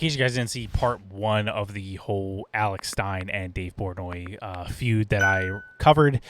case you guys didn't see part 1 of the whole Alex Stein and Dave Portnoy feud that I covered,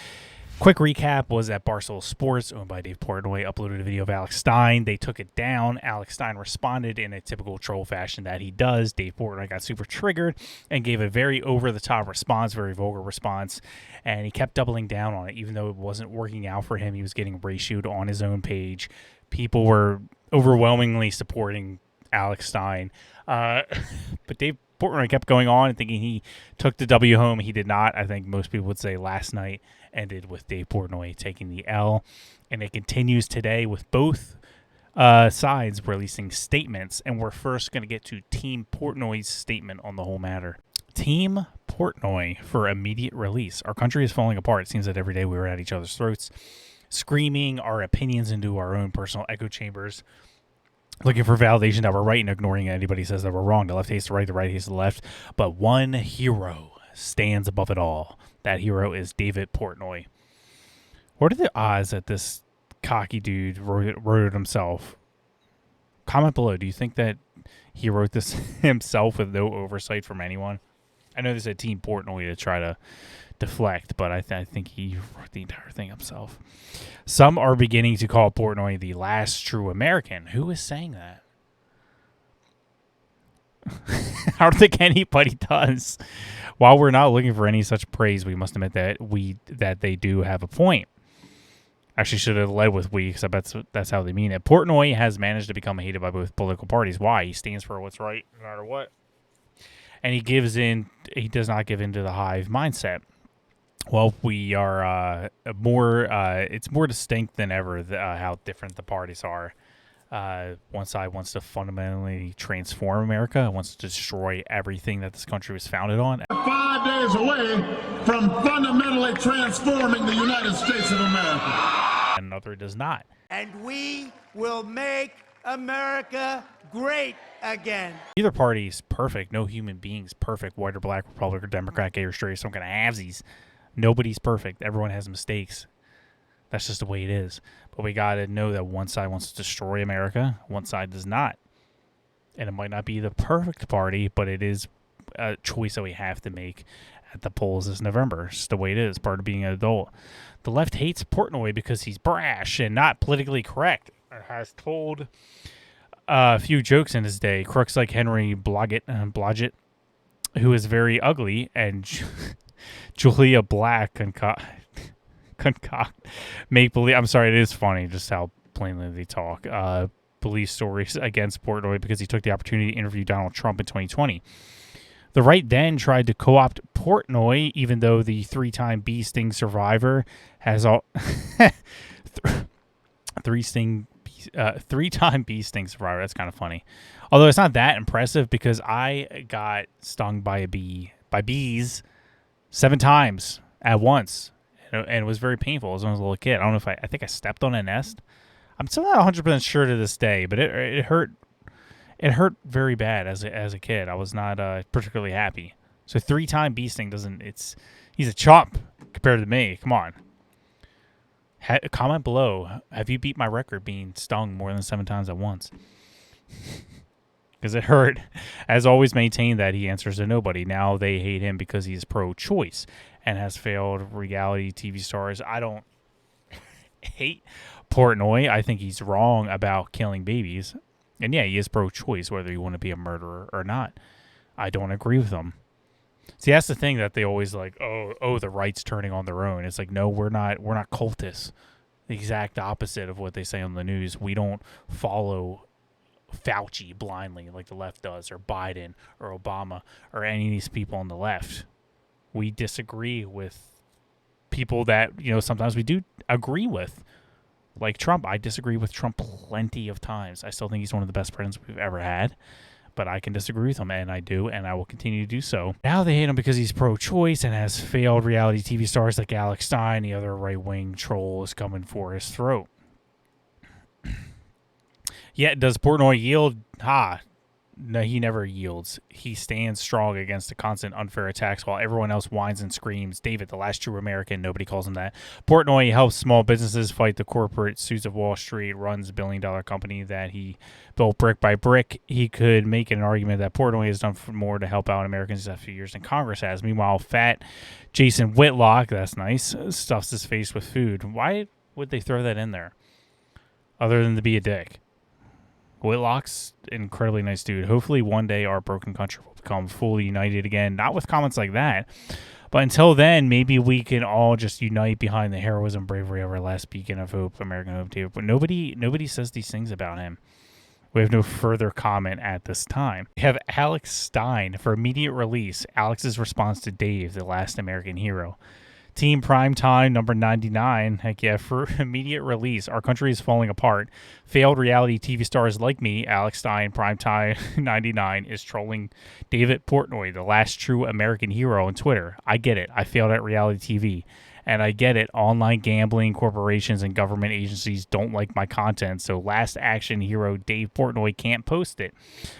quick recap was that Barstool Sports, owned by Dave Portnoy, uploaded a video of Alex Stein. They took it down. Alex Stein responded in a typical troll fashion that he does. Dave Portnoy got super triggered and gave a very over-the-top response, very vulgar response, and he kept doubling down on it. Even though it wasn't working out for him, he was getting ratioed on his own page. People were overwhelmingly supporting Alex Stein. But Dave Portnoy kept going on and thinking he took the W home. He did not. I think most people would say last night ended with Dave Portnoy taking the L. And it continues today with both sides releasing statements. And we're first going to get to Team Portnoy's statement on the whole matter. Team Portnoy for immediate release. Our country is falling apart. It seems that every day we were at each other's throats, screaming our opinions into our own personal echo chambers, looking for validation that we're right and ignoring anybody says that we're wrong. The left hates the right, the right hates the left. But one hero stands above it all. That hero is David Portnoy. What are the odds that this cocky dude wrote it himself? Comment below. Do you think that he wrote this himself with no oversight from anyone? I know there's a Team Portnoy to try to deflect, but I think he wrote the entire thing himself. Some are beginning to call Portnoy the last true American. Who is saying that? I don't think anybody does. While we're not looking for any such praise, we must admit that they do have a point. Actually, should have led with we, because I bet that's how they mean it. Portnoy has managed to become hated by both political parties. Why? He stands for what's right, no matter what. And he does not give in to the hive mindset. Well, we are it's more distinct than ever how different the parties are. One side wants to fundamentally transform America, wants to destroy everything that this country was founded on. 5 days away from fundamentally transforming the United States of America. And another does not. And we will make America great again. Either party's perfect. No human being's perfect. White or black, Republican, Democrat, gay or straight, some kind of halvesies. Nobody's perfect. Everyone has mistakes. That's just the way it is. But we got to know that one side wants to destroy America, one side does not. And it might not be the perfect party, but it is a choice that we have to make at the polls this November. It's just the way it is, part of being an adult. The left hates Portnoy because he's brash and not politically correct. It has told a few jokes in his day. Crooks like Henry Blodgett, who is very ugly, and Julia Black concoct make believe. I'm sorry, it is funny just how plainly they talk. Believe stories against Portnoy because he took the opportunity to interview Donald Trump in 2020. The right then tried to co-opt Portnoy, even though the three-time bee sting survivor has all three-time bee sting survivor. That's kind of funny. Although it's not that impressive because I got stung by bees 7 times at once. And it was very painful as I was a little kid. I don't know if I think I stepped on a nest. I'm still not 100% sure to this day, but it hurt. It hurt very bad as a kid. I was not particularly happy. So 3-time bee sting he's a chump compared to me. Come on. Comment below. Have you beat my record being stung more than 7 times at once? Because it hurt. As always maintained that he answers to nobody. Now they hate him because he's pro-choice and has failed reality TV stars. I don't hate Portnoy. I think he's wrong about killing babies. And yeah, he is pro-choice, whether you want to be a murderer or not. I don't agree with him. See, that's the thing that they always like, oh, the right's turning on their own. It's like, no, we're not cultists. The exact opposite of what they say on the news. We don't follow Fauci blindly like the left does, or Biden, or Obama, or any of these people on the left. We disagree with people that, sometimes we do agree with. Like Trump. I disagree with Trump plenty of times. I still think he's one of the best presidents we've ever had. But I can disagree with him, and I do, and I will continue to do so. Now they hate him because he's pro-choice and has failed reality TV stars like Alex Stein. The other right-wing troll is coming for his throat. Yet, does Portnoy yield? no, he never yields. He stands strong against the constant unfair attacks while everyone else whines and screams. David, the last true American, nobody calls him that. Portnoy helps small businesses fight the corporate suits of Wall Street, runs a billion-dollar company that he built brick by brick. He could make an argument that Portnoy has done more to help out Americans these few years than Congress has. Meanwhile, fat Jason Whitlock, that's nice, stuffs his face with food. Why would they throw that in there other than to be a dick? Whitlock's an incredibly nice dude. Hopefully one day our broken country will become fully united again. Not with comments like that. But until then, maybe we can all just unite behind the heroism, bravery of our last beacon of hope, American hope, David. But nobody says these things about him. We have no further comment at this time. We have Alex Stein for immediate release. Alex's response to Dave, the last American hero. Team Primetime number 99. Heck yeah, for immediate release. Our country is falling apart. Failed reality TV stars like me, Alex Stein, Primetime 99, is trolling David Portnoy, the last true American hero, on Twitter. I get it. I failed at reality TV. And I get it, online gambling corporations and government agencies don't like my content, so last action hero Dave Portnoy can't post it.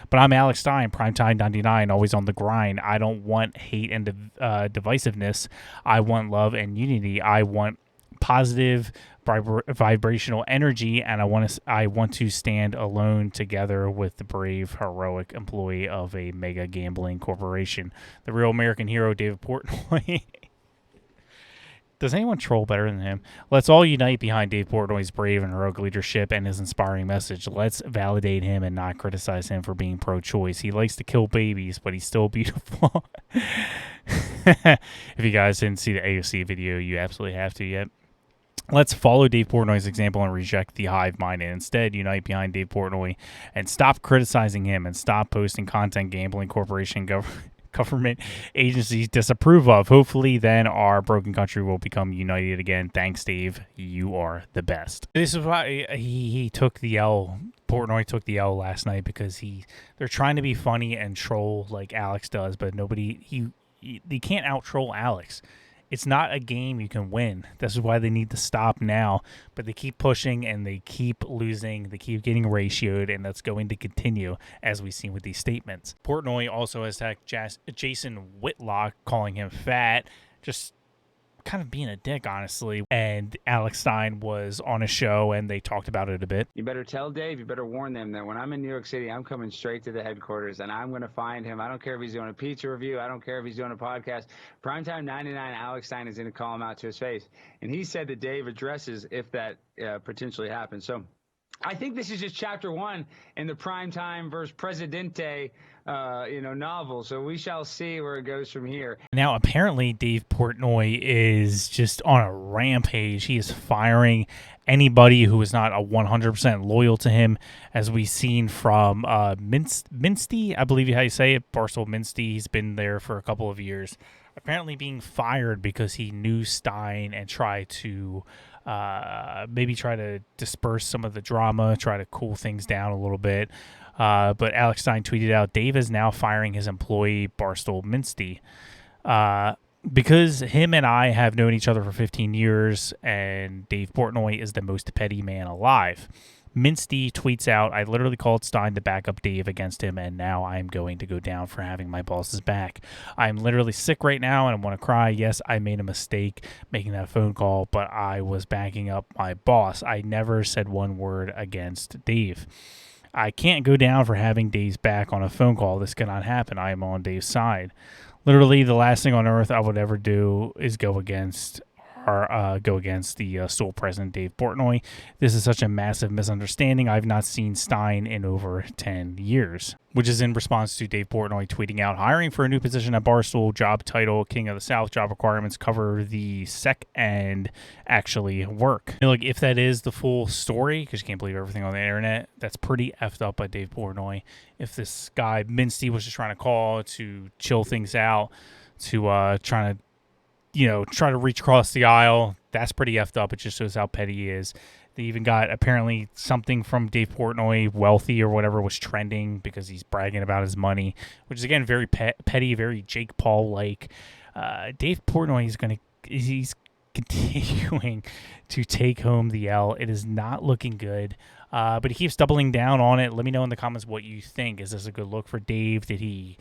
But I'm Alex Stein, Primetime 99, always on the grind. I don't want hate and divisiveness. I want love and unity. I want positive vibrational energy, and I want to stand alone together with the brave, heroic employee of a mega gambling corporation. The real American hero, David Portnoy. Does anyone troll better than him? Let's all unite behind Dave Portnoy's brave and heroic leadership and his inspiring message. Let's validate him and not criticize him for being pro-choice. He likes to kill babies, but he's still beautiful. If you guys didn't see the AOC video, you absolutely have to yet. Let's follow Dave Portnoy's example and reject the hive mind and instead unite behind Dave Portnoy and stop criticizing him and stop posting content gambling corporation government agencies disapprove of. Hopefully then our broken country will become united again. Thanks, Dave. You are the best. This is why he took the L. Portnoy took the L last night because they're trying to be funny and troll like Alex does, but they can't out troll Alex. It's not a game you can win. This is why they need to stop now. But they keep pushing and they keep losing. They keep getting ratioed, and that's going to continue as we've seen with these statements. Portnoy also has attacked Jason Whitlock, calling him fat. Just kind of being a dick, honestly. And Alex Stein was on a show, and they talked about it a bit. You better tell Dave, you better warn them that when I'm in New York City, I'm coming straight to the headquarters, and I'm going to find him. I don't care if he's doing a pizza review. I don't care if he's doing a podcast. Primetime 99, Alex Stein is going to call him out to his face. And he said that Dave addresses if that potentially happens. So I think this is just chapter one in the Primetime versus Presidente novel. So we shall see where it goes from here. Now, apparently, Dave Portnoy is just on a rampage. He is firing anybody who is not a 100% loyal to him, as we've seen from Minstey, I believe how you say it, Barstool Minstey. He's been there for a couple of years. Apparently being fired because he knew Stein and tried to maybe try to disperse some of the drama, try to cool things down a little bit. But Alex Stein tweeted out, Dave is now firing his employee, Barstool Minstey. Because him and I have known each other for 15 years, and Dave Portnoy is the most petty man alive. Minstey tweets out, I literally called Stein to back up Dave against him, and now I'm going to go down for having my boss's back. I'm literally sick right now, and I want to cry. Yes, I made a mistake making that phone call, but I was backing up my boss. I never said one word against Dave. I can't go down for having Dave's back on a phone call. This cannot happen. I am on Dave's side. Literally, the last thing on earth I would ever do is go against the sole president, Dave Portnoy. This is such a massive misunderstanding. I've not seen Stein in over 10 years, which is in response to Dave Portnoy tweeting out, hiring for a new position at Barstool, job title, King of the South, job requirements, cover the sec and actually work. Like, if that is the full story, because you can't believe everything on the internet, that's pretty effed up by Dave Portnoy. If this guy, Minstey, was just trying to call to chill things out, to try to reach across the aisle, that's pretty effed up. It just shows how petty he is. They even got apparently something from Dave Portnoy, wealthy or whatever, was trending because he's bragging about his money, which is, again, very petty, very Jake Paul-like. Dave Portnoy he's continuing to take home the L. It is not looking good. But he keeps doubling down on it. Let me know in the comments what you think. Is this a good look for Dave? Did he,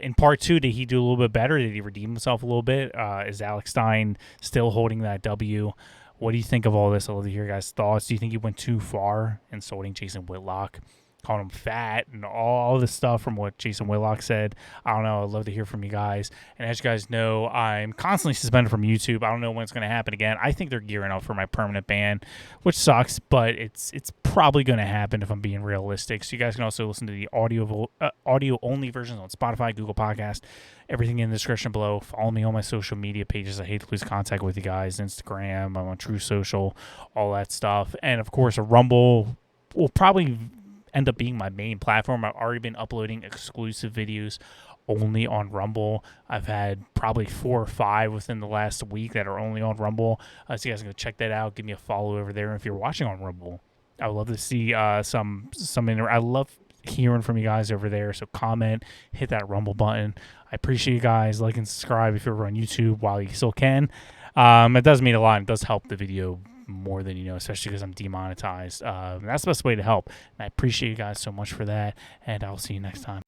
in part 2, did he do a little bit better? Did he redeem himself a little bit? Is Alex Stein still holding that W? What do you think of all this? I'd love to hear your guys' thoughts. Do you think he went too far insulting Jason Whitlock, calling him fat, and all this stuff from what Jason Whitlock said? I don't know. I'd love to hear from you guys. And as you guys know, I'm constantly suspended from YouTube. I don't know when it's going to happen again. I think they're gearing up for my permanent ban, which sucks, but it's probably going to happen if I'm being realistic. So you guys can also listen to the audio-only versions on Spotify, Google Podcast, everything in the description below. Follow me on my social media pages. I hate to lose contact with you guys. Instagram, I'm on True Social, all that stuff. And, of course, a Rumble will probably end up being my main platform. I've already been uploading exclusive videos only on Rumble. I've had probably 4 or 5 within the last week that are only on Rumble. So you guys can go check that out. Give me a follow over there. If you're watching on Rumble, I would love to see some I love hearing from you guys over there. So comment, hit that Rumble button. I appreciate you guys. Like and subscribe if you're over on YouTube while you still can. It does mean a lot. It does help the video more than you know, especially because I'm demonetized. That's the best way to help. And I appreciate you guys so much for that. And I'll see you next time.